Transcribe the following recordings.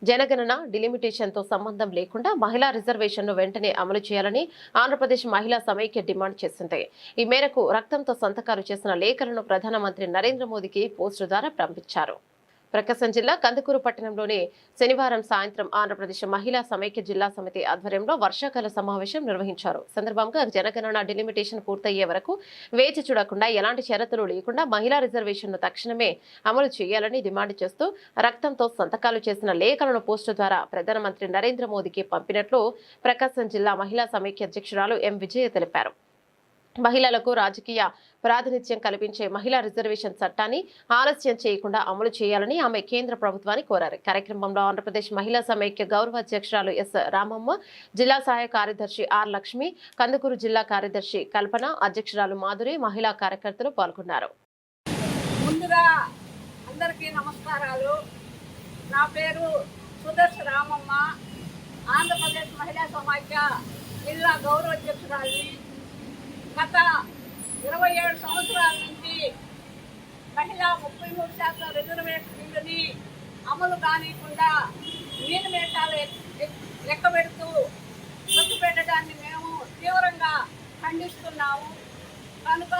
జనగణన డిలిమిటేషన్తో సంబంధం లేకుండా మహిళా రిజర్వేషన్ను వెంటనే అమలు చేయాలని ఆంధ్రప్రదేశ్ మహిళా సమైక్య డిమాండ్ చేసింది. ఈ మేరకు రక్తంతో సంతకాలు చేసిన లేఖలను ప్రధానమంత్రి నరేంద్ర మోదీకి పోస్టు ద్వారా పంపించారు. ప్రకాశం జిల్లా కందుకూరు పట్టణంలోని శనివారం సాయంత్రం ఆంధ్రప్రదేశ్ మహిళా సమైక్య జిల్లా సమితి ఆధ్వర్యంలో వర్షాకాల సమావేశం నిర్వహించారు. సందర్భంగా జనగణన డిలిమిటేషన్ పూర్తయ్యే వరకు వేచి చూడకుండా ఎలాంటి షరతులు లేకుండా మహిళా రిజర్వేషన్ను తక్షణమే అమలు చేయాలని డిమాండ్ చేస్తూ రక్తంతో సంతకాలు చేసిన లేఖలను పోస్టు ద్వారా ప్రధానమంత్రి నరేంద్ర మోదీకి పంపినట్లు ప్రకాశం జిల్లా మహిళా సమైక్య అధ్యక్షురాలు ఎం విజయ తెలిపారు. మహిళలకు రాజకీయ ప్రాతినిధ్యం కల్పించే మహిళా రిజర్వేషన్ చట్టాన్ని ఆలస్యం చేయకుండా అమలు చేయాలని ఆమె కేంద్ర ప్రభుత్వాన్ని కోరారు. కార్యక్రమంలో ఆంధ్రప్రదేశ్ మహిళా సమైక్య గౌరవ అధ్యక్షురాలు ఎస్ రామమ్మ, జిల్లా సహాయ కార్యదర్శి ఆర్ లక్ష్మి, కందుకూరు జిల్లా కార్యదర్శి కల్పన, అధ్యక్షురాలు మాధురి, మహిళా కార్యకర్తలు పాల్గొన్నారు. ముందుగా అందరికీ నమస్కారాలు. నా పేరు సుదర్శ రామమ్మ, ఆంధ్రప్రదేశ్ మహిళా సమైక్య జిల్లా గౌరవ అధ్యక్షురాలి. గత 27 సంవత్సరాల నుంచి మహిళా 33% రిజర్వేషన్ బిల్లుని అమలు కానికుండా నీలిమేషాలు లెక్కబెడుతూ పెట్టడాన్ని మేము తీవ్రంగా ఖండిస్తున్నాము. కనుక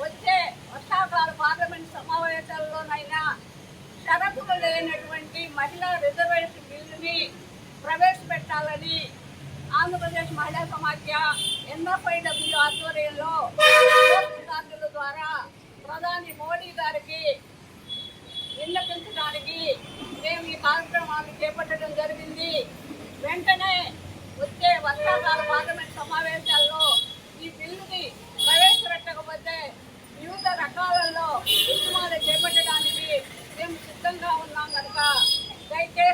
వచ్చే వర్షాకాల పార్లమెంట్ సమావేశాల్లోనైనా షరతులు లేనటువంటి మహిళా రిజర్వేషన్ బిల్లుని ప్రవేశపెట్టాలని ఆంధ్రప్రదేశ్ మహిళా సమాఖ్య NFIW ఆధ్వర్యంలో అధికారుల ద్వారా ప్రధాని మోడీ గారికి విన్నపించడానికి మేము ఈ కార్యక్రమాన్ని చేపట్టడం జరిగింది. వెంటనే వచ్చే వర్షాకాల పార్లమెంట్ సమావేశాల్లో ఈ బిల్లుని ప్రవేశపెట్టకపోతే వివిధ రకాలలో ఉద్యమాలు చేపట్టడానికి మేము సిద్ధంగా ఉన్నాం కనుక దయచేసి